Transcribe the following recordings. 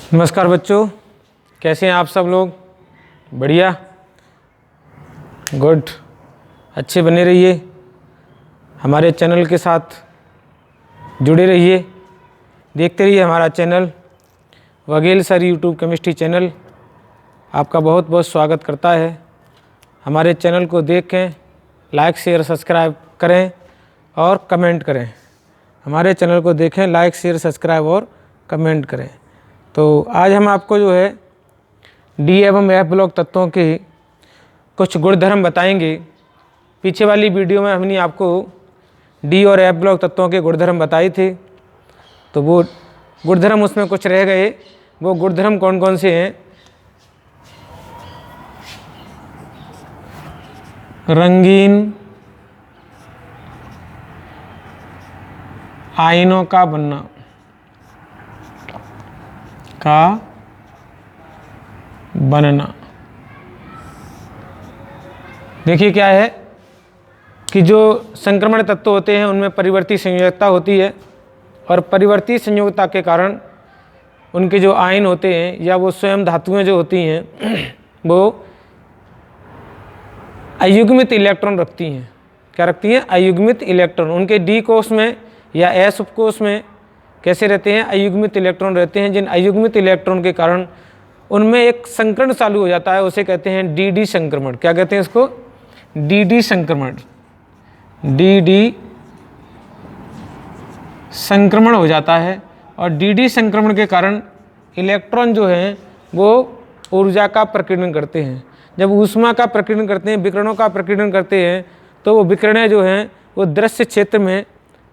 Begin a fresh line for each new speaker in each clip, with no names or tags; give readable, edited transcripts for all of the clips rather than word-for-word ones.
नमस्कार बच्चों, कैसे हैं आप सब लोग? बढ़िया, गुड। अच्छे बने रहिए, हमारे चैनल के साथ जुड़े रहिए, देखते रहिए हमारा channel Vaghel sir YouTube chemistry channel आपका बहुत बहुत स्वागत करता है। हमारे चैनल को देखें, लाइक शेयर सब्सक्राइब करें और कमेंट करें। हमारे चैनल को देखें, लाइक शेयर सब्सक्राइब और कमेंट करें। तो आज हम आपको जो है डी एवं एफ ब्लॉक तत्वों के कुछ गुणधर्म बताएंगे। पीछे वाली वीडियो में हमने आपको डी और एफ ब्लॉक तत्वों के गुणधर्म बताए थे, तो वो गुणधर्म उसमें कुछ रह गए। वो गुणधर्म कौन कौन से हैं? रंगीन आयनों का बनना। देखिए क्या है कि जो संक्रमण तत्व होते हैं उनमें परिवर्ती संयोजकता होती है, और परिवर्ती संयोजकता के कारण उनके जो आयन होते हैं या वो स्वयं धातुएं जो होती हैं वो अयुग्मित इलेक्ट्रॉन रखती हैं। क्या रखती हैं? अयुग्मित इलेक्ट्रॉन। उनके डी कोष में या एस उपकोष में कैसे रहते हैं? अयुग्मित इलेक्ट्रॉन रहते हैं, जिन अयुग्मित इलेक्ट्रॉन के कारण उनमें एक संकरण चालू हो जाता है, उसे कहते हैं डी संक्रमण। क्या कहते हैं इसको? डी संक्रमण। डी संक्रमण हो जाता है, और डी संक्रमण के कारण इलेक्ट्रॉन जो हैं वो ऊर्जा का प्रकीर्णन करते हैं। जब ऊष्मा का प्रकीर्णन करते हैं, विकिरणों का प्रकीर्णन करते हैं, तो वो विकिरणें जो हैं वो दृश्य क्षेत्र में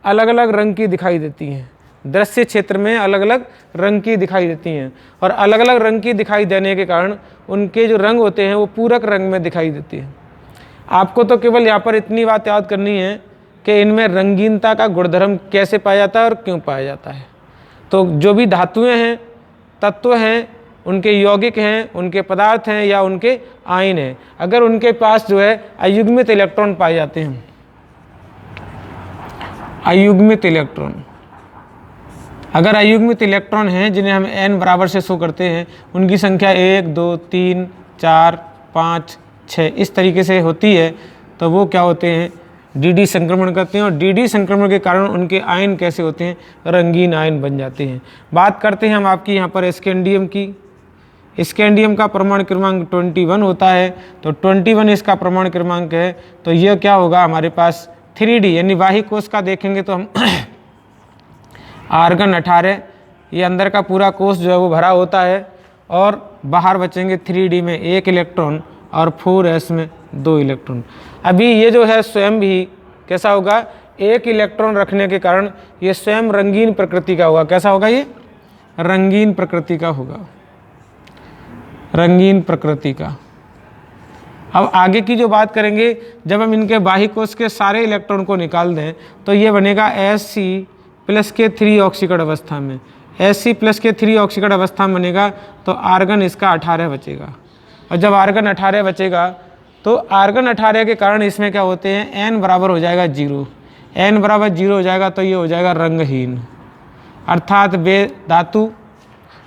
अलग अलग रंग की दिखाई देती हैं। दृश्य क्षेत्र में अलग अलग रंग की दिखाई देती हैं, और अलग अलग रंग की दिखाई देने के कारण उनके जो रंग होते हैं वो पूरक रंग में दिखाई देती हैं। आपको तो केवल यहाँ पर इतनी बात याद करनी है कि इनमें रंगीनता का गुणधर्म कैसे पाया जाता है और क्यों पाया जाता है। तो जो भी धातुएं हैं, तत्व हैं, उनके यौगिक हैं, उनके पदार्थ हैं या उनके आयन हैं, अगर उनके पास जो है अयुग्मित इलेक्ट्रॉन पाए जाते हैं, अयुग्मित इलेक्ट्रॉन, अगर अयुग्मित इलेक्ट्रॉन हैं जिन्हें हम n बराबर से शो करते हैं, उनकी संख्या 1 2 3 4 5 6 इस तरीके से होती है, तो वो क्या होते हैं? डी संक्रमण करते हैं। और डी संक्रमण के कारण उनके आयन कैसे होते हैं? रंगीन आयन बन जाते हैं। बात करते हैं हम आपकी यहाँ पर स्कैंडियम की। स्कैंडियम का परमाणु क्रमांक 21 होता है, तो 21 इसका परमाणु क्रमांक है। तो यह क्या होगा हमारे पास? 3D यानी बाह्य कोश का देखेंगे तो हम आर्गन 18, ये अंदर का पूरा कोश जो है वो भरा होता है, और बाहर बचेंगे 3D में 1 इलेक्ट्रॉन और 4s में 2 इलेक्ट्रॉन। अभी ये जो है स्वयं भी कैसा होगा? 1 इलेक्ट्रॉन रखने के कारण ये स्वयं रंगीन प्रकृति का होगा। कैसा होगा? ये रंगीन प्रकृति का होगा, रंगीन प्रकृति का। अब आगे की जो बात करेंगे, जब हम इनके बाह्य कोश के सारे इलेक्ट्रॉन को निकाल दें तो ये बनेगा Sc+ के 3 ऑक्सीकरण अवस्था में। Sc+ के 3 ऑक्सीकरण अवस्था में बनेगा तो आर्गन इसका 18 बचेगा, और जब आर्गन 18 बचेगा तो आर्गन 18 के कारण इसमें क्या होते हैं? n बराबर हो जाएगा 0। n बराबर 0 हो जाएगा तो ये हो जाएगा रंगहीन, अर्थात वे धातु,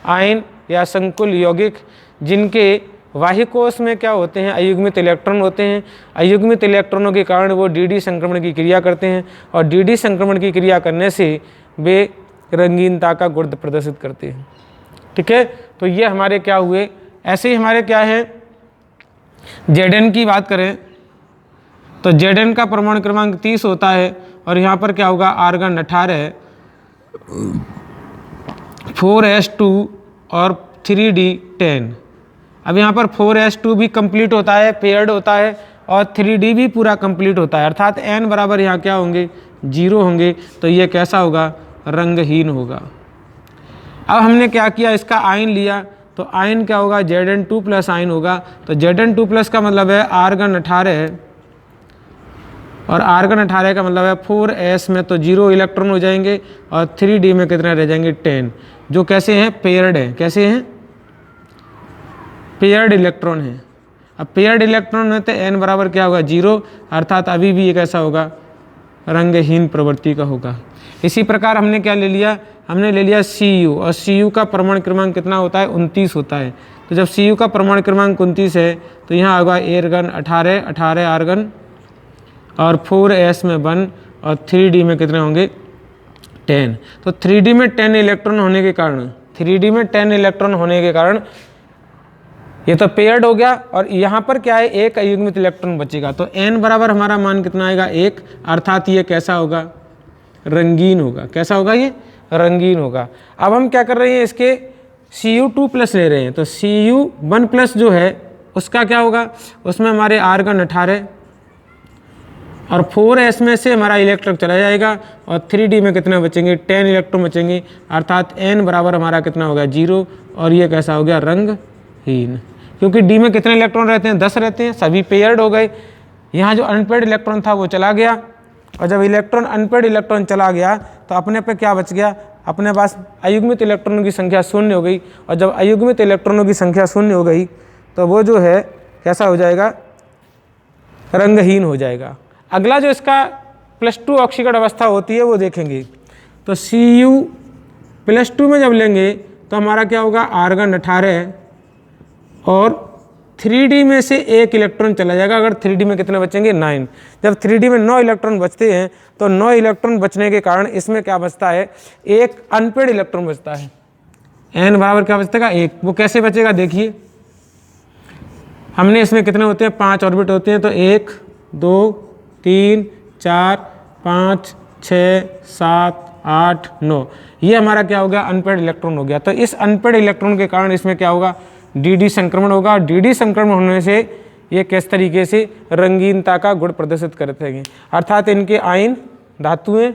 आयन या संकुल यौगिक जिनके बाह्य कोश में क्या होते हैं? अयुग्मित इलेक्ट्रॉन होते हैं। अयुग्मित इलेक्ट्रॉनों के कारण वो डी संक्रमण की क्रिया करते हैं, और डी संक्रमण की क्रिया करने से वे रंगीनता का गुण प्रदर्शित करते हैं। ठीक है, तो ये हमारे क्या हुए? ऐसे ही हमारे क्या है? Zn की बात करें तो Zn का परमाणु क्रमांक 30 होता है, और यहाँ पर क्या होगा? आर्गन 18, 4s2 और 3d 10। अब यहाँ पर 4s2 भी कंप्लीट होता है, पेयर्ड होता है, और 3d भी पूरा कंप्लीट होता है, अर्थात n बराबर यहाँ क्या होंगे? 0 होंगे। तो ये कैसा होगा? रंगहीन होगा। अब हमने क्या किया? इसका आयन लिया, तो आयन क्या होगा? Zn2+ आयन होगा। तो Zn2+ का मतलब है आर्गन 18, और आर्गन 18 का मतलब है 4s में तो 0 इलेक्ट्रॉन हो जाएंगे, और 3d में कितने रह जाएंगे? 10, जो कैसे हैं? पेयर्ड हैं। कैसे हैं? पेयर्ड इलेक्ट्रॉन है। अब पेयर्ड इलेक्ट्रॉन में तो n बराबर क्या होगा? 0, अर्थात अभी भी ये कैसा होगा? रंगहीन प्रवृत्ति का होगा। इसी प्रकार हमने क्या ले लिया? हमने ले लिया Cu, और Cu का परमाणु क्रमांक कितना होता है? 29 होता है। तो जब Cu का परमाणु क्रमांक 29 है तो यहाँ होगा एर्गन 18, 18 आर्गन, और 4s में 1, और 3d में कितने होंगे? 10। तो 3d में 10 इलेक्ट्रॉन होने के कारण, 3d में 10 इलेक्ट्रॉन होने के कारण ये तो पेयर्ड हो गया, और यहाँ पर क्या है? एक अयुग्मित इलेक्ट्रॉन बचेगा। तो n बराबर हमारा मान कितना आएगा? 1, अर्थात ये कैसा होगा? रंगीन होगा। कैसा होगा? ये रंगीन होगा। अब हम क्या कर रहे हैं? इसके Cu2 प्लस ले रहे हैं, तो Cu1 प्लस जो है उसका क्या होगा? उसमें हमारे आर्गन 18, और 4s में से हमारा इलेक्ट्रॉन चला जाएगा, और 3d में कितने बचेंगे? 10 इलेक्ट्रॉन बचेंगे, अर्थात n बराबर हमारा कितना होगा? 0, और ये कैसा हो गया? रंगहीन। क्योंकि d में कितने इलेक्ट्रॉन रहते हैं? 10 रहते हैं, सभी पेयर्ड हो गए। यहाँ जो अनपेयर्ड इलेक्ट्रॉन था वो चला गया, और जब अनपेयर्ड इलेक्ट्रॉन चला गया तो अपने पे क्या बच गया? अपने पास अयुग्मित इलेक्ट्रॉनों की संख्या 0 हो गई, और जब अयुग्मित इलेक्ट्रॉनों की संख्या 0 हो गई तो वो जो है कैसा हो जाएगा? रंगहीन हो जाएगा। अगला जो इसका +2 ऑक्सीकरण अवस्था होती है वो देखेंगे। तो Cu+2 में जब लेंगे तो हमारा क्या होगा? आर्गन 18, और 3d में से 1 इलेक्ट्रॉन चला जाएगा। अगर 3d में कितने बचेंगे? 9। जब 3d में 9 इलेक्ट्रॉन बचते हैं तो 9 इलेक्ट्रॉन बचने के कारण इसमें क्या बचता है? एक अनपेयर्ड इलेक्ट्रॉन बचता है। n बराबर क्या बचेगा? 1। वो कैसे बचेगा? देखिए, हमने इसमें कितने होते हैं? 5 ऑर्बिट होते हैं, तो 1, 2, 3, 4, 5, 6, 7, 8, 9, ये हमारा क्या हो गया? अनपेयर्ड इलेक्ट्रॉन हो गया। तो इस अनपेयर्ड इलेक्ट्रॉन के कारण इसमें क्या होगा? dd संक्रमण होगा। dd संक्रमण होने से ये किस तरीके से रंगीनता का गुण प्रदर्शित करते हैं, अर्थात इनके आयन धातुएं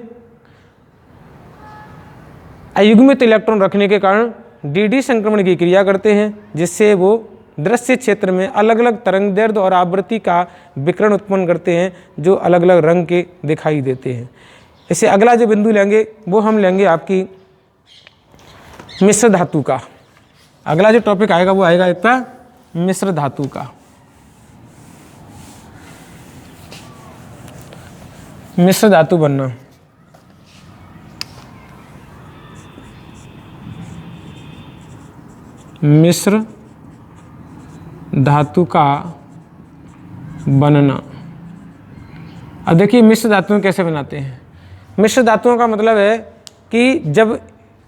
अयुग्मित इलेक्ट्रॉन रखने के कारण dd संक्रमण की क्रिया करते हैं, जिससे वो दृश्य क्षेत्र में अलग अलग तरंगदैर्ध्य और आवृत्ति का विकिरण उत्पन्न करते हैं, जो अलग अलग रंग के दिखाई देते हैं। इसे अगला जो बिंदु लेंगे वो हम लेंगे आपकी मिश्र धातु का। अगला जो टॉपिक आएगा वो आएगा इसका मिश्र धातु का। मिश्र धातु बनना। मिश्र धातु का बनना। अब देखिए मिश्र धातुएं कैसे बनाते हैं। मिश्र धातुओं का मतलब है कि जब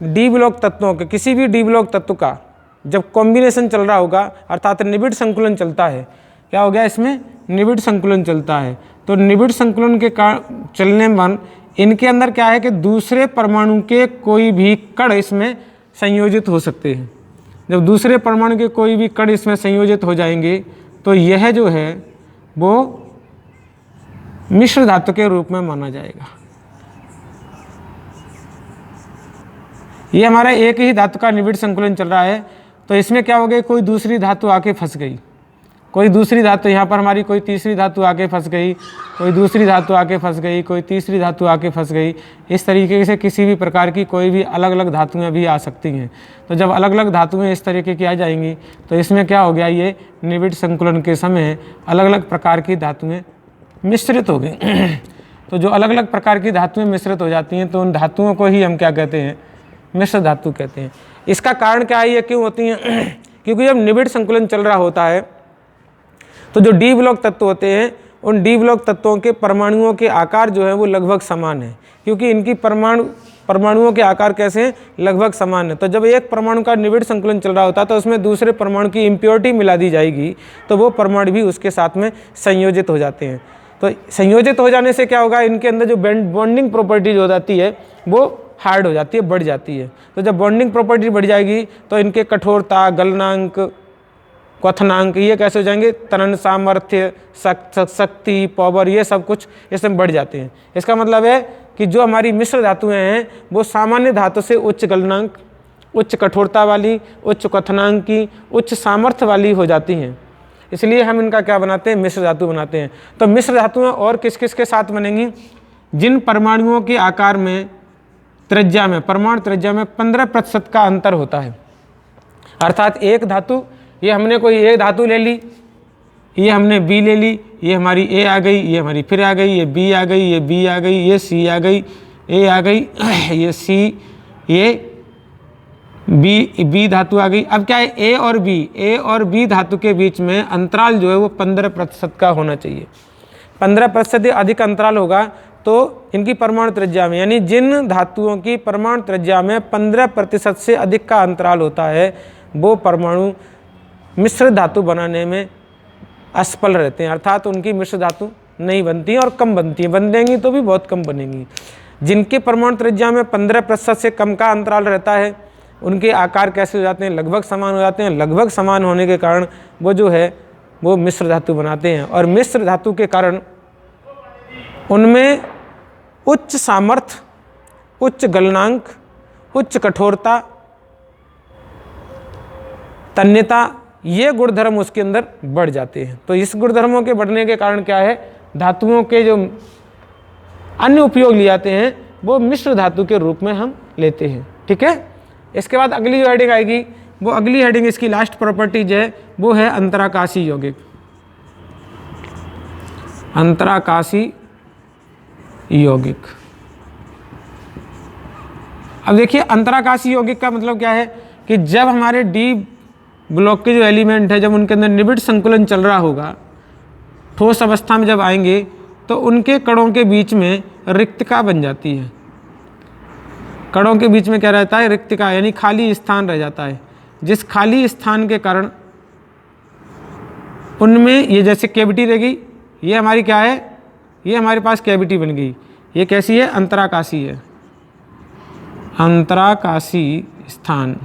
डी ब्लॉक तत्वों के, किसी भी डी ब्लॉक तत्व का जब कॉम्बिनेशन चल रहा होगा, अर्थात निबिड़ संकुलन चलता है, क्या हो गया? इसमें निबिड़ संकुलन चलता है। तो निबिड़ संकुलन के चलने पर इनके अंदर क्या है कि दूसरे परमाणु के कोई भी कण इसमें संयोजित हो सकते हैं। जब दूसरे परमाणु के कोई भी कण इसमें संयोजित हो जाएंगे तो यह जो है वो मिश्र धातु के रूप में माना जाएगा। ये हमारा एक ही धातु का निबिड़ संकुलन चल रहा है, तो इसमें क्या हो गया? कोई दूसरी धातु आके फंस गई, कोई दूसरी धातु यहाँ पर हमारी कोई तीसरी धातु आके फंस गई, कोई दूसरी धातु आके फंस गई, कोई तीसरी धातु आके फंस गई। इस तरीके से किसी भी प्रकार की कोई भी अलग अलग धातुएं भी आ सकती हैं। तो जब अलग अलग धातुएं इस तरीके की आ जाएंगी तो इसमें क्या हो गया? ये निबिड़ संकुलन के समय अलग अलग प्रकार की धातुएं मिश्रित हो गई। तो जो अलग अलग प्रकार की धातुएं मिश्रित हो जाती हैं तो उन धातुओं को ही हम क्या कहते हैं? मिश्र धातु कहते हैं। इसका कारण क्या है? ये क्यों होती हैं? क्योंकि जब निबिड़ संकुलन चल रहा होता है तो जो डी ब्लॉक तत्व होते हैं उन डी ब्लॉक तत्वों के परमाणुओं के आकार जो है वो लगभग समान है, क्योंकि इनकी परमाणुओं के आकार कैसे हैं? लगभग समान है। तो जब एक परमाणु का निबिड़ संकुलन चल रहा होता है तो उसमें दूसरे परमाणु की इम्प्योरिटी मिला दी जाएगी, तो वो परमाणु भी उसके साथ में संयोजित हो जाते हैं। तो संयोजित हो जाने से क्या होगा? इनके अंदर जो बॉन्डिंग प्रॉपर्टीज हो जाती है वो हार्ड हो जाती है, बढ़ जाती है। तो जब बॉन्डिंग प्रॉपर्टी बढ़ जाएगी तो इनके कठोरता, गलनांक, क्वथनांक ये कैसे हो जाएंगे? तनन सामर्थ्य, शक्ति, पावर, ये सब कुछ इसमें बढ़ जाते हैं। इसका मतलब है कि जो हमारी मिश्र धातुएं हैं वो सामान्य धातु से उच्च गलनांक, उच्च कठोरता वाली, उच्च क्वथनांक की, उच्च सामर्थ्य वाली हो जाती हैं। इसलिए हम इनका क्या बनाते हैं? मिश्र धातु बनाते हैं। तो मिश्र धातुएं और किस किस के साथ बनेंगी? जिन परमाणुओं के आकार में त्रिज्या में, परमाणु त्रिज्या में 15% का अंतर होता है, अर्थात एक धातु, ये हमने कोई ए धातु ले ली, ये हमने बी ले ली, ये हमारी ए आ गई, ये हमारी फिर आ गई, ये बी आ गई, ये बी आ गई, ये सी आ गई, ए आ गई, ये सी, ये बी धातु आ गई। अब क्या है, ए और बी धातु के बीच में अंतराल जो है वो 15% का होना चाहिए। 15% अधिक अंतराल होगा तो इनकी परमाणु त्रिज्या में, यानी जिन धातुओं की परमाणु त्रिज्या में 15% से अधिक का अंतराल होता है वो परमाणु मिश्र धातु बनाने में असफल रहते हैं, अर्थात उनकी मिश्र धातु नहीं बनती हैं और कम बनती हैं, बनेंगी तो भी बहुत कम बनेंगी। जिनके परमाणु त्रिज्या में 15% से कम का अंतराल रहता है उनके आकार कैसे हो जाते हैं, लगभग समान हो जाते हैं। लगभग समान होने के कारण वो जो है वो मिश्र धातु बनाते हैं, और मिश्र धातु के कारण उनमें उच्च सामर्थ्य, उच्च गलनांक, उच्च कठोरता, तन्यता, ये गुणधर्म उसके अंदर बढ़ जाते हैं। तो इस गुणधर्मों के बढ़ने के कारण क्या है, धातुओं के जो अन्य उपयोग लिए जाते हैं वो मिश्र धातु के रूप में हम लेते हैं। ठीक है, इसके बाद अगली जो हेडिंग आएगी वो अगली हेडिंग, इसकी लास्ट प्रॉपर्टीज है वो है अंतराकाशी यौगिक। अंतराकाशी यौगिक। अब देखिए अंतराकाशी यौगिक का मतलब क्या है कि जब हमारे डी ब्लॉक के जो एलिमेंट है जब उनके अंदर निबिड़ संकुलन चल रहा होगा, ठोस अवस्था में जब आएंगे तो उनके कणों के बीच में रिक्तका बन जाती है। कणों के बीच में क्या रहता है, रिक्तका, यानी खाली स्थान रह जाता है। जिस खाली स्थान के कारण उनमें ये जैसे कैविटी रह गई, ये हमारी क्या है, ये हमारे पास कैविटी बन गई। ये कैसी है, अंतराकाशी है, अंतराकाशी स्थान।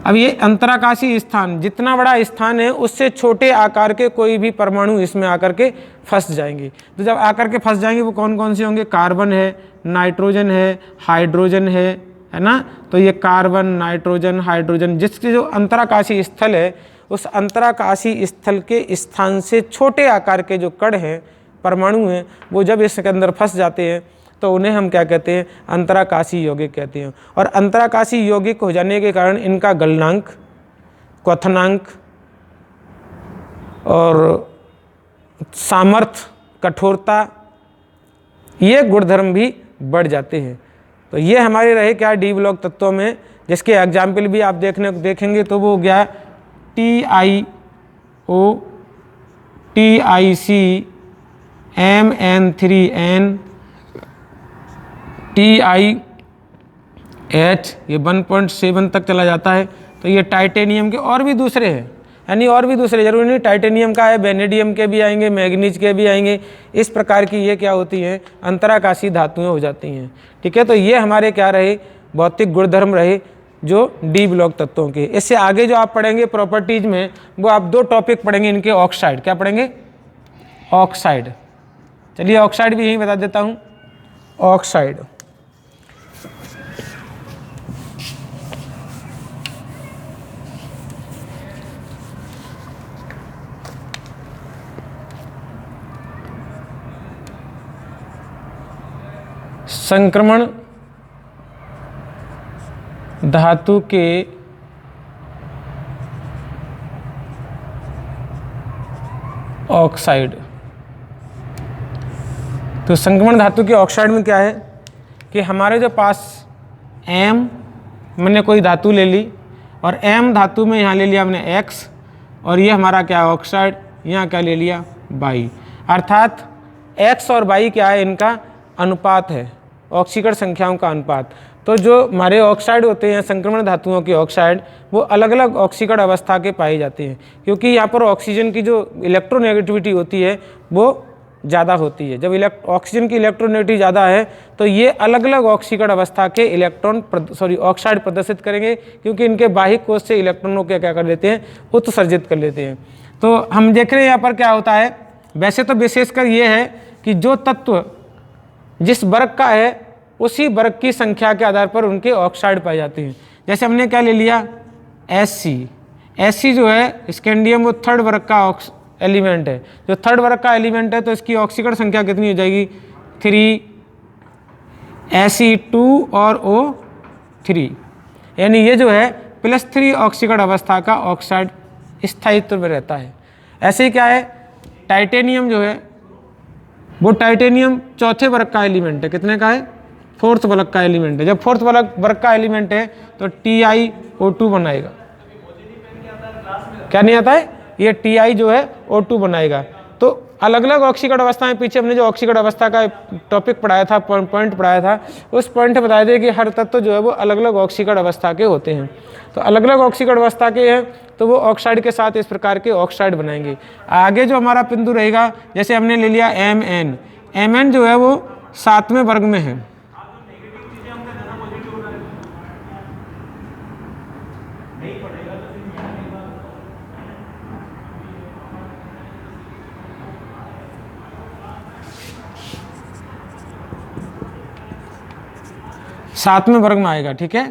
अब ये अंतराकाशी स्थान, जितना बड़ा स्थान है उससे छोटे आकार के कोई भी परमाणु इसमें आकर के फंस जाएंगे। तो जब आकर के फंस जाएंगे वो कौन कौन से होंगे, कार्बन है, नाइट्रोजन है, हाइड्रोजन है ना। तो ये कार्बन, नाइट्रोजन, हाइड्रोजन, जिसके जो अंतराकाशी स्थल है उस अंतराकाशी स्थल के स्थान से छोटे आकार के जो कण हैं, परमाणु हैं, वो जब इसके अंदर फंस जाते हैं तो उन्हें हम क्या कहते हैं, अंतराकाशी यौगिक कहते हैं। और अंतराकाशी यौगिक हो जाने के कारण इनका गलनांक, क्वथनांक और सामर्थ्य, कठोरता, ये गुणधर्म भी बढ़ जाते हैं। तो ये हमारे रहे क्या डी ब्लॉक तत्वों में, जिसके एग्जाम्पल भी आप देखेंगे तो वो हो गया TiO, TiC, MN3N, TiH, ये 1.7 तक चला जाता है। तो ये टाइटेनियम के और भी दूसरे हैं, यानी और भी दूसरे, जरूरी नहीं टाइटेनियम का है, वेनेडियम के भी आएंगे, मैग्नीज के भी आएंगे। इस प्रकार की ये क्या होती हैं, अंतराकाशी धातुएं हो जाती हैं। ठीक है, तो ये हमारे क्या रहे, भौतिक गुणधर्म रहे जो डी ब्लॉक तत्वों के। इससे आगे जो आप पढ़ेंगे प्रॉपर्टीज में वो आप 2 टॉपिक पढ़ेंगे इनके, ऑक्साइड। क्या पढ़ेंगे, ऑक्साइड। चलिए ऑक्साइड भी यहीं बता देता हूँ। ऑक्साइड संक्रमण धातु के ऑक्साइड। तो संक्रमण धातु के ऑक्साइड में क्या है कि हमारे जो पास M, मैंने कोई धातु ले ली और M धातु में यहाँ ले लिया हमने X, और ये हमारा क्या है ऑक्साइड, यहाँ क्या ले लिया Y। अर्थात X और Y क्या है, इनका अनुपात है, ऑक्सीकरण संख्याओं का अनुपात। तो जो हमारे ऑक्साइड होते हैं, संक्रमण धातुओं के ऑक्साइड, वो अलग अलग ऑक्सीकरण अवस्था के पाए जाते हैं, क्योंकि यहाँ पर ऑक्सीजन की जो इलेक्ट्रोनेगेटिविटी होती है वो ज़्यादा होती है। जब ऑक्सीजन की इलेक्ट्रोनेगेटिविटी ज़्यादा है तो ये अलग अलग ऑक्सीकरण अवस्था के ऑक्साइड प्रदर्शित करेंगे, क्योंकि इनके बाह्य कोश से इलेक्ट्रॉनों के क्या कर लेते हैं, उत्सर्जित कर लेते हैं। तो हम देख रहे हैं यहाँ पर क्या होता है, वैसे तो विशेषकर ये है कि जो तत्व जिस वर्ग का है उसी वर्ग की संख्या के आधार पर उनके ऑक्साइड पाए जाते हैं। जैसे हमने क्या ले लिया, Sc जो है स्कैंडियम, वो 3rd वर्ग का एलिमेंट है। जो 3rd वर्ग का एलिमेंट है तो इसकी ऑक्सीकरण संख्या कितनी हो जाएगी, 3, Fe2 और O3, यानी ये जो है +3 ऑक्सीकरण अवस्था का ऑक्साइड स्थायित्व में रहता है। ऐसे ही क्या है, टाइटेनियम जो है वो टाइटेनियम 4थे वर्ग का एलिमेंट है। कितने का है, फोर्थ वर्ग का एलिमेंट है। जब फोर्थ वर्ग का एलिमेंट है तो TiO2 बनाएगा। क्या नहीं आता है? ये Ti जो है O2 बनाएगा। तो अलग अलग ऑक्सीकरण अवस्थाएं, पीछे हमने जो ऑक्सीकरण अवस्था का टॉपिक पढ़ाया था, पॉइंट पढ़ाया था, उस पॉइंट में बताया था कि हर तत्व जो है वो अलग अलग ऑक्सीकरण अवस्था के होते हैं। तो अलग अलग ऑक्सीकरण अवस्था के हैं तो वो ऑक्साइड के साथ इस प्रकार के ऑक्साइड बनाएंगे। आगे जो हमारा बिंदु रहेगा, जैसे हमने ले लिया Mn जो है वो 7वें वर्ग में है। सातवें वर्ग में आएगा, ठीक है।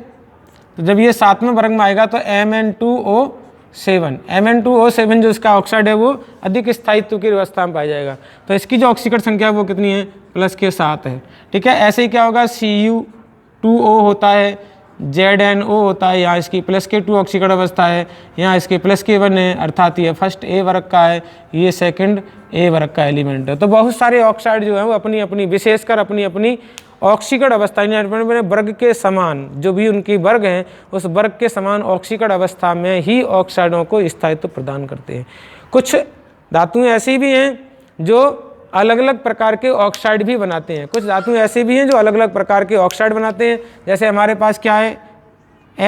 तो जब ये 7वें वर्ग में आएगा तो Mn2O7 जो इसका ऑक्साइड है वो अधिक स्थायित्व की अवस्था में पाया जाएगा। तो इसकी जो ऑक्सीकरण संख्या है वो कितनी है? +7 है, ठीक है। ऐसे ही क्या होगा, Cu2O होता है, ZnO होता है, यहाँ इसकी +K2 ऑक्सीकरण अवस्था है, यहाँ इसके +K1 है, अर्थात ये फर्स्ट A वर्ग का है, ये सेकंड A वर्ग का एलिमेंट है। तो बहुत सारे ऑक्साइड जो है वो अपनी अपनी विशेषकर अपनी अपनी ऑक्सीकरण अवस्था वर्ग के समान, जो भी उनकी वर्ग हैं उस वर्ग के समान ऑक्सीकरण अवस्था में ही ऑक्साइडों को स्थायित्व प्रदान करते हैं। कुछ धातुएं ऐसी भी हैं जो अलग अलग प्रकार के ऑक्साइड भी बनाते हैं, कुछ धातुएं ऐसी भी हैं जो अलग अलग प्रकार के ऑक्साइड बनाते हैं। जैसे हमारे पास क्या है,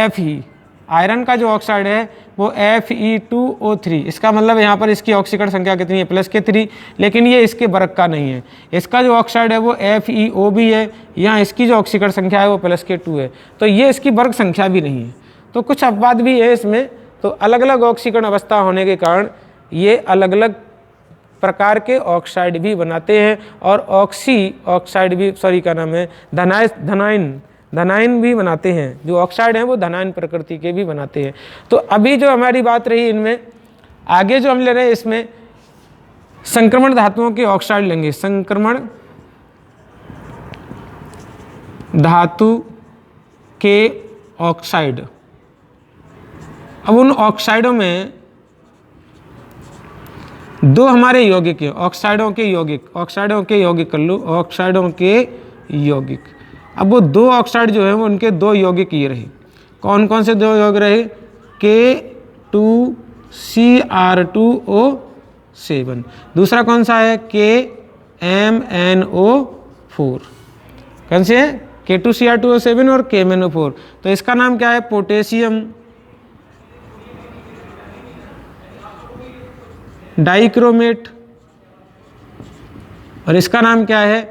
Fe, आयरन का जो ऑक्साइड है वो Fe2O3, इसका मतलब यहाँ पर इसकी ऑक्सीकरण संख्या कितनी है? +K3, लेकिन ये इसके वर्ग का नहीं है। इसका जो ऑक्साइड है वो FeO भी है, यहाँ इसकी जो ऑक्सीकरण संख्या है वो +K2 है, तो ये इसकी वर्ग संख्या भी नहीं है। तो कुछ अपवाद भी है इसमें। तो अलग अलग ऑक्सीकरण अवस्था होने के कारण ये अलग अलग प्रकार के ऑक्साइड भी बनाते हैं, और ऑक्साइड भी क्या नाम है, धनायन भी बनाते हैं। जो ऑक्साइड हैं वो धनायन प्रकृति के भी बनाते हैं। तो अभी जो हमारी बात रही इनमें, आगे जो हम ले रहे हैं इसमें संक्रमण धातुओं के ऑक्साइड लेंगे। संक्रमण धातु के ऑक्साइड। अब उन ऑक्साइडों में दो हमारे यौगिक हैं, ऑक्साइडों के यौगिक कर लो, ऑक्साइडों के यौगिक। अब वो दो ऑक्साइड जो है वो उनके दो यौगिक ये रहे। कौन कौन से दो यौगिक रहे? K2Cr2O7, दूसरा कौन सा है? KMnO4। कौन से है? K2Cr2O7 और KMnO4। तो इसका नाम क्या है? पोटेशियम डाइक्रोमेट, और इसका नाम क्या है?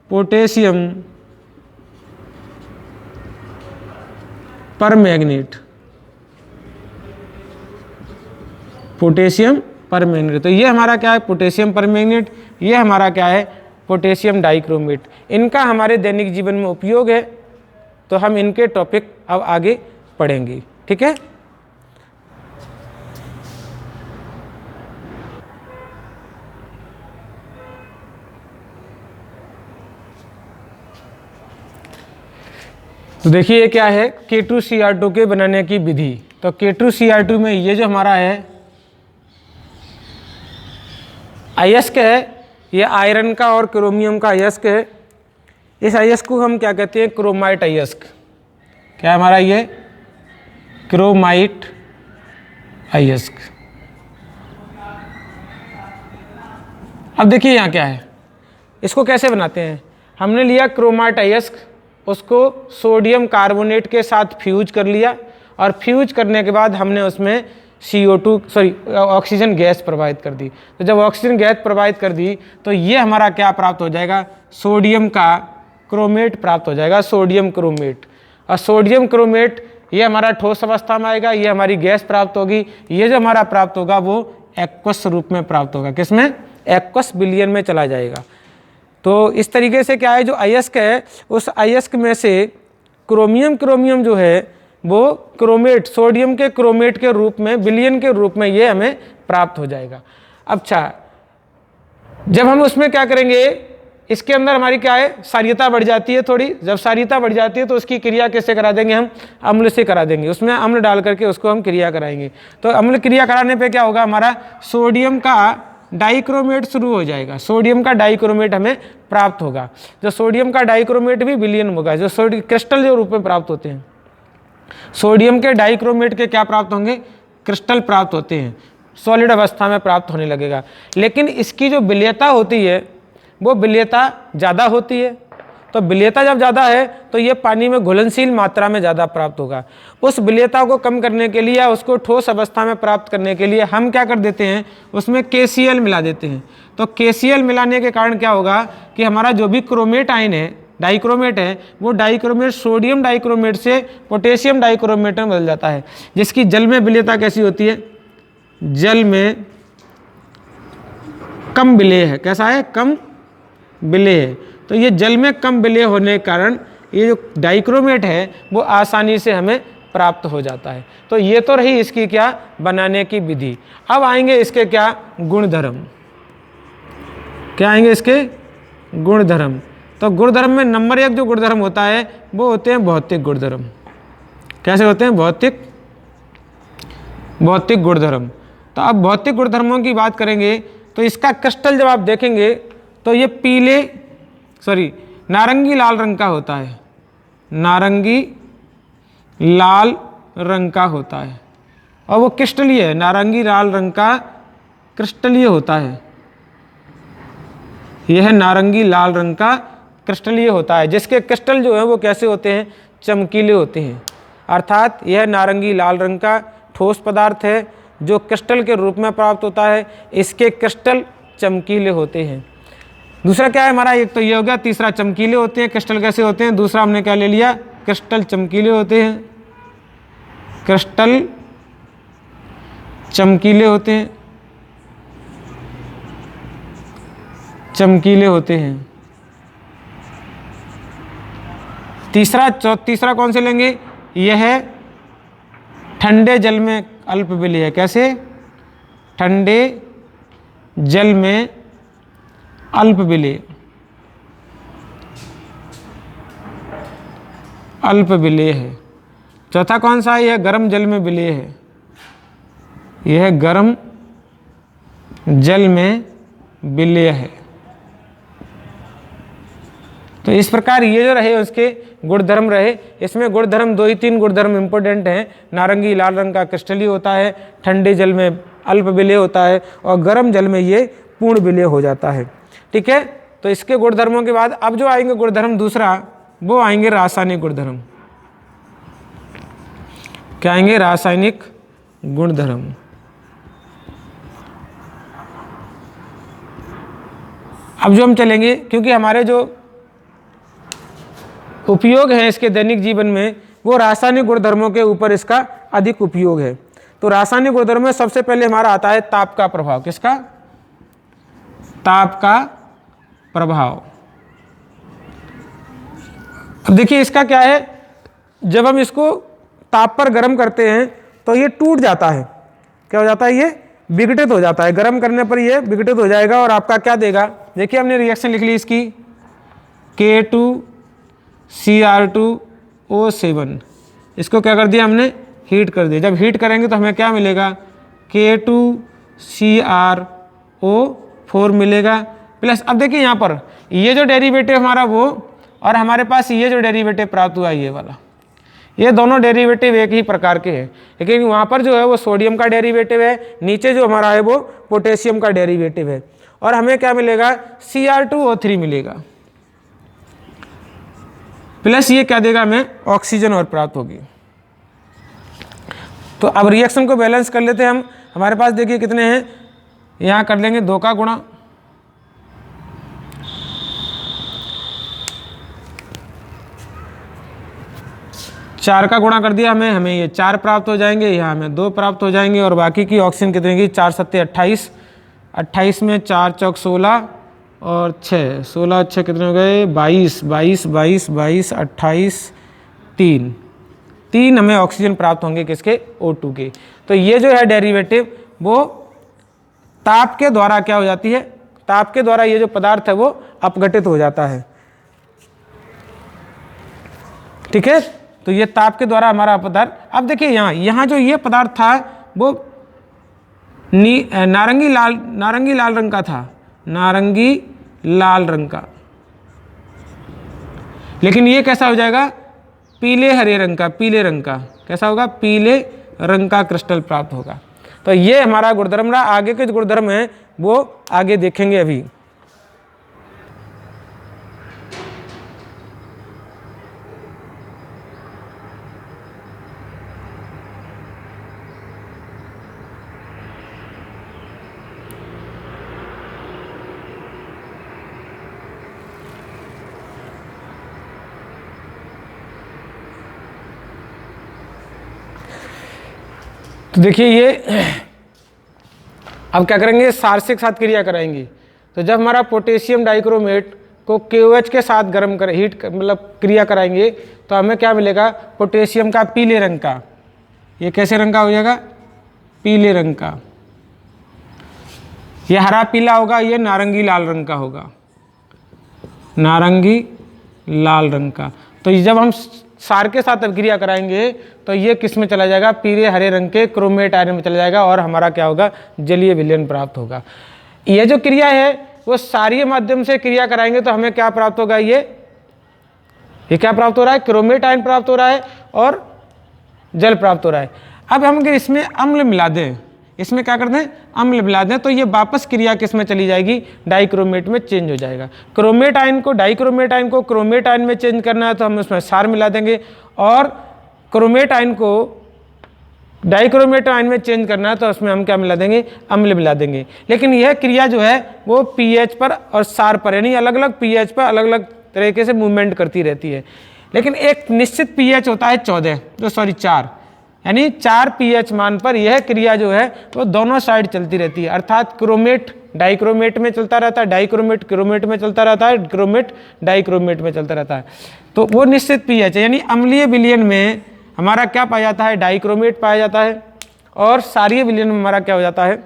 Potassium permanganate. Potassium permanganate. तो ये हमारा क्या है? Potassium permanganate. ये हमारा क्या है? Potassium dichromate. इनका हमारे दैनिक जीवन में उपयोग है, तो हम इनके टॉपिक अब आगे पढ़ेंगे, ठीक है। तो देखिए ये क्या है? K2Cr2 के बनाने की विधि। तो K2Cr2 में ये जो हमारा है अयस्क है, ये आयरन का और क्रोमियम का अयस्क है। इस अयस्क को हम क्या कहते हैं? क्रोमाइट अयस्क। क्या है हमारा ये? क्रोमाइट अयस्क। अब देखिए यहाँ क्या है, इसको कैसे बनाते हैं। हमने लिया क्रोमाइट अयस्क, उसको सोडियम कार्बोनेट के साथ फ्यूज कर लिया, और फ्यूज करने के बाद हमने उसमें ऑक्सीजन गैस प्रवाहित कर दी। तो जब ऑक्सीजन गैस प्रवाहित कर दी तो ये हमारा क्या प्राप्त हो जाएगा? सोडियम का क्रोमेट प्राप्त हो जाएगा, सोडियम क्रोमेट। और सोडियम क्रोमेट ये हमारा ठोस अवस्था में आएगा, ये हमारी गैस प्राप्त होगी। ये जो हमारा प्राप्त होगा वो एक्वस रूप में प्राप्त होगा। किसमें? एक्वस विलयन में चला जाएगा। तो इस तरीके से क्या है, जो अयस्क है उस अयस्क में से क्रोमियम जो है वो क्रोमेट, सोडियम के क्रोमेट के रूप में, विलयन के रूप में ये हमें प्राप्त हो जाएगा। अच्छा, जब हम उसमें क्या करेंगे, इसके अंदर हमारी क्या है? क्षारीयता बढ़ जाती है थोड़ी। जब क्षारीयता बढ़ जाती है तो उसकी क्रिया कैसे करा देंगे? हम अम्ल से करा देंगे। उसमें अम्ल डाल करके उसको हम क्रिया कराएंगे। तो अम्ल क्रिया कराने पे क्या होगा? हमारा सोडियम का डाइक्रोमेट शुरू हो जाएगा, सोडियम का डाइक्रोमेट हमें प्राप्त होगा। जो सोडियम का डाइक्रोमेट भी विलयन होगा, जो सोडियम क्रिस्टल जो रूप में प्राप्त होते हैं, सोडियम के डाइक्रोमेट के क्या प्राप्त होंगे, क्रिस्टल प्राप्त होते हैं, सॉलिड अवस्था में प्राप्त होने लगेगा। लेकिन इसकी जो विलेयता होती है वो विलेयता ज़्यादा होती है, तो विलेयता जब ज़्यादा है तो ये पानी में घुलनशील मात्रा में ज़्यादा प्राप्त होगा। उस विलेयता को कम करने के लिए या उसको ठोस अवस्था में प्राप्त करने के लिए हम क्या कर देते हैं, उसमें KCl मिला देते हैं। तो KCl मिलाने के कारण क्या होगा कि हमारा जो भी क्रोमेट आयन है, डाइक्रोमेट है, वो डाइक्रोमेट सोडियम डाइक्रोमेट से पोटेशियम डाइक्रोमेट में बदल जाता है, जिसकी जल में विलेयता कैसी होती है, जल में कम विलेय है। कैसा है, कम विलेय है। तो ये जल में कम विलेय होने के कारण ये जो डाइक्रोमेट है वो आसानी से हमें प्राप्त हो जाता है। तो ये तो रही इसकी क्या बनाने की विधि। अब आएंगे इसके क्या गुणधर्म, क्या आएंगे इसके गुणधर्म। तो गुणधर्म में नंबर 1 जो गुणधर्म होता है वो होते हैं भौतिक गुणधर्म। कैसे होते हैं, भौतिक गुणधर्म। तो अब भौतिक गुणधर्मों की बात करेंगे तो इसका क्रिस्टल जब आप देखेंगे तो ये नारंगी लाल रंग का होता है, नारंगी लाल रंग का होता है, और वो क्रिस्टलीय है, नारंगी लाल रंग का क्रिस्टलीय होता है। यह नारंगी लाल रंग का क्रिस्टलीय होता है, जिसके क्रिस्टल जो है वो कैसे होते हैं, चमकीले होते हैं। अर्थात यह नारंगी लाल रंग का ठोस पदार्थ है जो क्रिस्टल के रूप में प्राप्त होता है, इसके क्रिस्टल चमकीले होते हैं। दूसरा क्या है हमारा, एक तो ये हो गया, तीसरा चमकीले होते हैं। क्रिस्टल कैसे होते हैं, दूसरा हमने क्या ले लिया, क्रिस्टल चमकीले होते हैं, क्रिस्टल चमकीले होते हैं, चमकीले होते हैं। तीसरा कौन से लेंगे, यह है ठंडे जल में अल्प विलेय है। कैसे, ठंडे जल में अल्प विलेय, अल्प विलेय है। चौथा कौन सा है, यह गर्म जल में विलेय है, यह गर्म जल में विलेय है। तो इस प्रकार ये जो रहे उसके गुणधर्म रहे। इसमें गुणधर्म 2 ही 3 गुणधर्म इंपॉर्टेंट हैं। नारंगी लाल रंग का क्रिस्टलीय होता है, ठंडे जल में अल्प विलेय होता है, और गर्म जल में ये पूर्ण विलेय हो जाता है। ठीक है, तो इसके गुणधर्मों के बाद अब जो आएंगे गुणधर्म दूसरा, वो आएंगे रासायनिक गुणधर्म। क्या आएंगे, रासायनिक गुणधर्म। अब जो हम चलेंगे, क्योंकि हमारे जो उपयोग है इसके दैनिक जीवन में, वो रासायनिक गुणधर्मों के ऊपर इसका अधिक उपयोग है। तो रासायनिक गुणधर्म में सबसे पहले हमारा आता है ताप का प्रभाव। किसका, ताप का प्रभाव। अब देखिए इसका क्या है, जब हम इसको ताप पर गर्म करते हैं तो ये टूट जाता है। क्या हो जाता है, ये विघटित हो जाता है। गर्म करने पर ये विघटित हो जाएगा और आपका क्या देगा, देखिए हमने रिएक्शन लिख ली इसकी, K2Cr2O7। इसको क्या कर दिया हमने, हीट कर दिया। जब हीट करेंगे तो हमें क्या मिलेगा, K2Cr2O4 मिलेगा प्लस, अब देखिए यहाँ पर ये जो डेरिवेटिव हमारा वो, और हमारे पास ये जो डेरिवेटिव प्राप्त हुआ ये वाला, ये दोनों डेरिवेटिव एक ही प्रकार के हैं। लेकिन वहाँ पर जो है वो सोडियम का डेरिवेटिव है, नीचे जो हमारा है वो पोटेशियम का डेरिवेटिव है। और हमें क्या मिलेगा, Cr2O3 मिलेगा प्लस ये क्या देगा हमें, ऑक्सीजन और प्राप्त होगी। तो अब रिएक्शन को बैलेंस कर लेते हैं हम। हमारे पास देखिए कितने हैं, यहाँ कर लेंगे 2 का गुणा, चार का गुणा कर दिया हमें ये 4 प्राप्त हो जाएंगे, यहाँ हमें 2 प्राप्त हो जाएंगे, और बाकी की ऑक्सीजन कितने की, 4 सत्ते 28, 28 में 4 चौक 16 और 6, 16 6 कितने हो गए, 22, 22 22 22 28 3 हमें ऑक्सीजन प्राप्त होंगे किसके, O2 के। तो ये जो है डेरिवेटिव वो ताप के द्वारा क्या हो जाती है, ताप के द्वारा ये जो पदार्थ है वो अपघटित हो जाता है। ठीक है, तो ये ताप के द्वारा हमारा पदार्थ। अब देखिए यहाँ जो ये पदार्थ था वो नारंगी लाल रंग का था, नारंगी लाल रंग का, लेकिन ये कैसा हो जाएगा, पीले हरे रंग का, पीले रंग का, कैसा होगा, पीले रंग का क्रिस्टल प्राप्त होगा। तो ये हमारा गुणधर्म रहा। आगे के जो गुणधर्म हैं वो आगे देखेंगे अभी। तो देखिए ये अब क्या करेंगे, सार के साथ क्रिया कराएंगे। तो जब हमारा पोटेशियम डाइक्रोमेट को KOH के साथ गर्म कर मतलब क्रिया कराएंगे तो हमें क्या मिलेगा, पोटेशियम का पीले रंग का, ये कैसे रंग का हो जाएगा, पीले रंग का। ये हरा पीला होगा, ये नारंगी लाल रंग का होगा, नारंगी लाल रंग का। तो जब हम सार के साथ अभिक्रिया कराएंगे तो ये किस में चला जाएगा, पीले हरे रंग के क्रोमेट आयन में चला जाएगा और हमारा क्या होगा, जलीय विलयन प्राप्त होगा। ये जो क्रिया है वो सारीय माध्यम से क्रिया कराएंगे तो हमें क्या प्राप्त होगा, ये क्या प्राप्त हो रहा है, क्रोमेट आयन प्राप्त हो रहा है और जल प्राप्त हो रहा है। अब हम अगर इसमें अम्ल मिला दें, इसमें क्या कर दें, अम्ल मिला दें, तो ये वापस क्रिया किस में चली जाएगी, डाइक्रोमेट में चेंज हो जाएगा। क्रोमेट आयन को, डाइक्रोमेट आयन को क्रोमेट आयन में चेंज करना है तो हम उसमें सार मिला देंगे, और क्रोमेट आयन को डाइक्रोमेट आयन में चेंज करना है तो उसमें हम क्या मिला देंगे, अम्ल मिला देंगे। लेकिन यह क्रिया जो है वो पीएच पर और सार पर, यानी अलग अलग पीएच पर अलग अलग तरीके से मूवमेंट करती रहती है। लेकिन एक निश्चित पीएच होता है 4, यानी 4 pH मान पर यह क्रिया जो है वो दोनों साइड चलती रहती है। अर्थात क्रोमेट डाइक्रोमेट में चलता रहता है, डाइक्रोमेट क्रोमेट में चलता रहता है, क्रोमेट डाइक्रोमेट में चलता रहता है। तो वो निश्चित pH है, यानी अम्लीय विलयन में हमारा क्या पाया जाता है, डाइक्रोमेट पाया जाता है, और सारीय विलयन में हमारा क्या हो जाता है,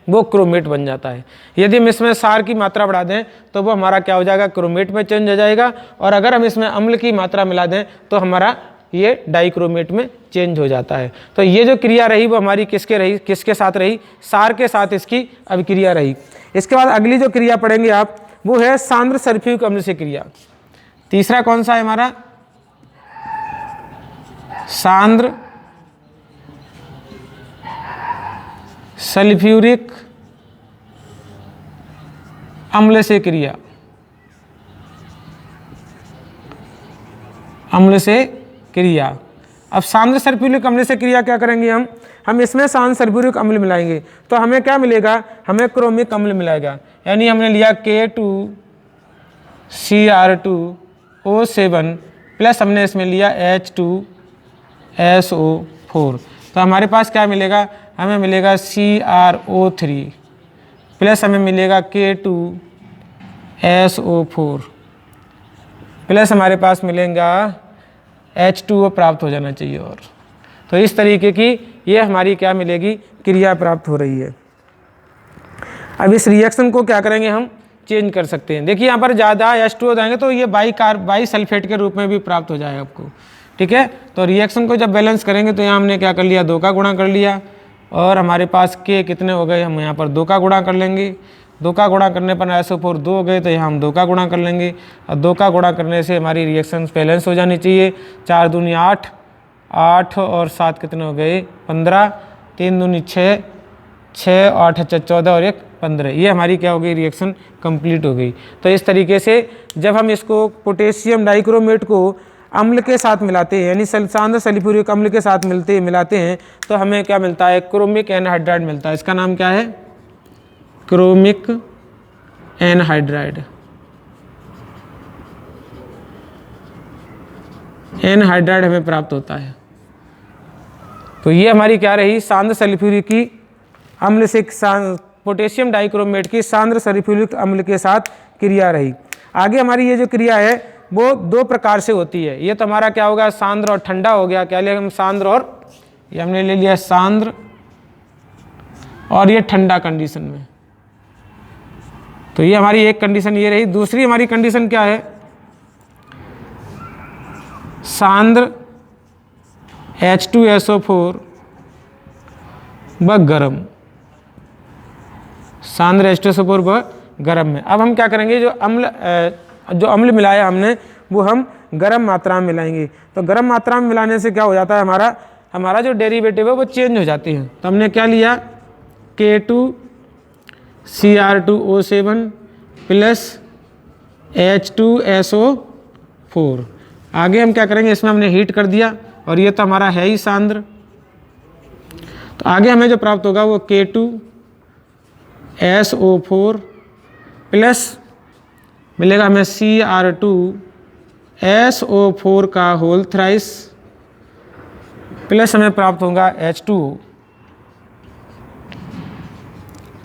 वो क्रोमेट बन जाता है। यदि हम इसमें सार की मात्रा बढ़ा दें तो वो हमारा क्या हो जाएगा, क्रोमेट में चेंज हो जाएगा, और अगर हम इसमें अम्ल की मात्रा मिला दें तो हमारा ये डाइक्रोमेट में चेंज हो जाता है। तो ये जो क्रिया रही वो हमारी किसके साथ रही, सार के साथ इसकी अभिक्रिया रही। इसके बाद अगली जो क्रिया पढ़ेंगे आप वो है सांद्र सल्फ्यूरिक अम्ल से क्रिया। तीसरा कौन सा है हमारा, सांद्र सल्फ्यूरिक अम्ल से क्रिया, अम्ल से क्रिया। अब सांद्र सल्फ्यूरिक अम्ल से क्रिया क्या करेंगे, हम इसमें सांद्र सल्फ्यूरिक अम्ल मिलाएंगे तो हमें क्या मिलेगा, हमें क्रोमिक अम्ल मिलेगा। यानी हमने लिया K2Cr2O7 प्लस हमने इसमें लिया H2SO4, तो हमारे पास क्या मिलेगा, हमें मिलेगा CrO3 प्लस हमें मिलेगा K2SO4 प्लस हमारे पास मिलेगा H2O प्राप्त हो जाना चाहिए। और तो इस तरीके की ये हमारी क्या मिलेगी, क्रिया प्राप्त हो रही है। अब इस रिएक्शन को क्या करेंगे, हम चेंज कर सकते हैं। देखिए यहाँ पर ज़्यादा H2O जाएंगे तो ये बाई सल्फेट के रूप में भी प्राप्त हो जाएगा आपको, ठीक है। तो रिएक्शन को जब बैलेंस करेंगे तो यहाँ हमने क्या कर लिया, 2 का गुणा कर लिया, और हमारे पास K कितने हो गए, हम यहाँ पर 2 का गुणा कर लेंगे। 2 का गुणा करने पर SO4 2 हो गए तो यहाँ हम 2 का गुणा कर लेंगे, और 2 का गुणा करने से हमारी रिएक्शन बैलेंस हो जानी चाहिए। 4 दूनी 8, 8 और 7 कितने हो गए, 15, 3 दूनी 6, 6 8 14 और 1 15, ये हमारी क्या हो गई, रिएक्शन कंप्लीट हो गई। तो इस तरीके से जब हम इसको पोटेशियम डाइक्रोमेट को अम्ल के साथ मिलाते हैं, यानी सांद्र सल्फ्यूरिक अम्ल के साथ मिलाते हैं तो हमें क्या मिलता है, क्रोमिक एनहाइड्राइड मिलता है। इसका नाम क्या है, क्रोमिक एनहाइड्राइड। एनहाइड्राइड हमें प्राप्त होता है। तो ये हमारी क्या रही, सांद्र सल्फ्यूरिक की अम्ल से पोटेशियम डाइक्रोमेट की सांद्र सल्फ्यूरिक अम्ल के साथ क्रिया रही। आगे हमारी ये जो क्रिया है वो 2 प्रकार से होती है। ये तो हमारा क्या होगा, सांद्र और ठंडा हो गया। क्या लिया हम, सांद्र, और ये हमने ले लिया सांद्र, और ये ठंडा कंडीशन में। तो ये हमारी एक कंडीशन ये रही। दूसरी हमारी कंडीशन क्या है, सांद्र H2SO4 व गर्म। सांद्र H2SO4 वो गर्म में। अब हम क्या करेंगे, जो अम्ल मिलाया हमने वो हम गर्म मात्रा में मिलाएंगे। तो गर्म मात्रा में मिलाने से क्या हो जाता है, हमारा जो डेरिवेटिव है वो चेंज हो जाती है। तो हमने क्या लिया, K2Cr2O7 प्लस H2SO4। आगे हम क्या करेंगे, इसमें हमने हीट कर दिया और ये तो हमारा है ही सांद्र। तो आगे हमें जो प्राप्त होगा वो K2SO4 प्लस मिलेगा हमें Cr2SO4 का होल थ्राइस प्लस हमें प्राप्त होगा H2O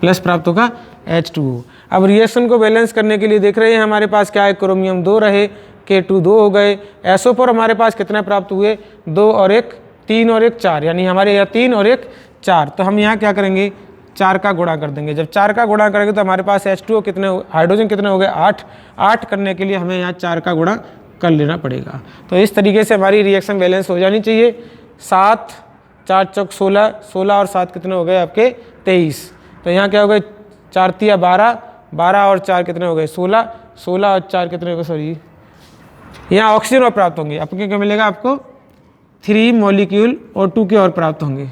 प्लस प्राप्त होगा H2O। अब रिएक्शन को बैलेंस करने के लिए देख रहे हैं हमारे पास क्या है, क्रोमियम 2 रहे, K2 2 हो गए, SO4 हमारे पास कितने प्राप्त हुए, 2 और 1 3 और 1 4, यानी हमारे यहाँ 3 और 1 4। तो हम यहाँ क्या करेंगे, 4 का गुणा कर देंगे। जब 4 का गुणा करेंगे तो हमारे पास H2O कितने, हाइड्रोजन कितने हो गए 8 करने के लिए हमें यहाँ 4 का गुणा कर लेना पड़ेगा। तो इस तरीके से हमारी रिएक्शन बैलेंस हो जानी चाहिए। 7 4 चौक 16, 16 और 7 कितने हो गए आपके 23। तो यहाँ क्या हो गए 4 तिया 12, 12 और 4 कितने हो गए 16, 16 और 4 कितने हो गए, सॉरी यहाँ ऑक्सीजन और प्राप्त होंगे। आपको क्या मिलेगा, आपको 3 मॉलिक्यूल O2 के और प्राप्त होंगे।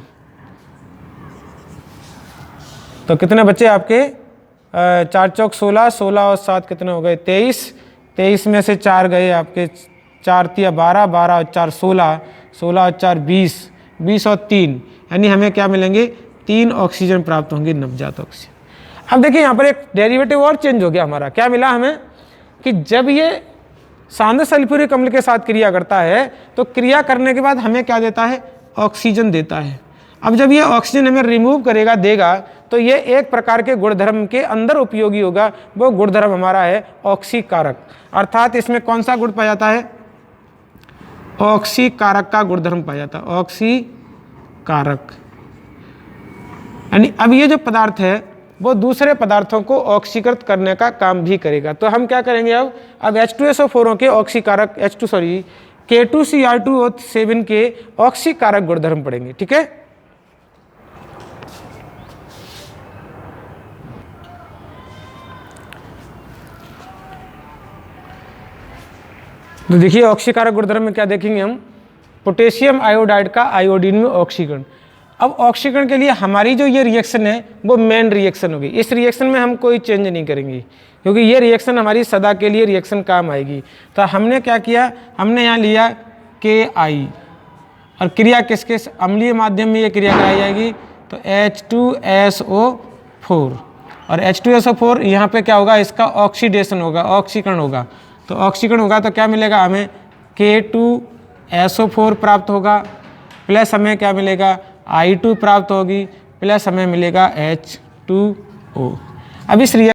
तो कितने बचे आपके 4 चौक 16, 16 और 7 कितने हो गए 23, 23 में से 4 गए आपके 4 तिया 12, 12 और 4 16, 16 और 4 20, 20 और 3, यानी हमें क्या मिलेंगे 3 ऑक्सीजन प्राप्त होंगे, नवजात ऑक्सीजन। अब देखिए यहाँ पर एक डेरिवेटिव और चेंज हो गया हमारा। क्या मिला हमें कि जब ये सांद्र सल्फ्यूरिक अम्ल के साथ क्रिया करता है तो क्रिया करने के बाद हमें क्या देता है, ऑक्सीजन देता है। अब जब ये ऑक्सीजन हमें रिमूव करेगा देगा तो ये एक प्रकार के गुणधर्म के अंदर उपयोगी होगा। वो गुणधर्म हमारा है ऑक्सीकारक, अर्थात इसमें कौन सा गुण पाया जाता है, ऑक्सीकारक का गुणधर्म पाया जाता है, ऑक्सीकारक। यानी अब ये जो पदार्थ है वो दूसरे पदार्थों को ऑक्सीकृत करने का काम भी करेगा। तो हम क्या करेंगे, अब H2SO4 के ऑक्सीकारक K2Cr2O7 के ऑक्सीकारक गुणधर्म पढ़ेंगे, ठीक है। तो देखिए ऑक्सीकारक गुणधर्म में क्या देखेंगे हम, पोटेशियम आयोडाइड का आयोडीन में ऑक्सीकरण। अब ऑक्सीकरण के लिए हमारी जो ये रिएक्शन है वो मेन रिएक्शन होगी। इस रिएक्शन में हम कोई चेंज नहीं करेंगे क्योंकि ये रिएक्शन हमारी सदा के लिए रिएक्शन काम आएगी। तो हमने क्या किया, हमने यहाँ लिया KI और क्रिया किसके, अम्लीय माध्यम में ये क्रिया कराई जाएगी। तो H2SO4 और H2SO4 यहाँ पे क्या होगा, इसका ऑक्सीडेशन होगा, ऑक्सीकरण होगा। तो ऑक्सीकरण होगा तो क्या मिलेगा हमें, K2SO4 प्राप्त होगा प्लस हमें क्या मिलेगा I2 प्राप्त होगी प्लस हमें मिलेगा H2O। अब इस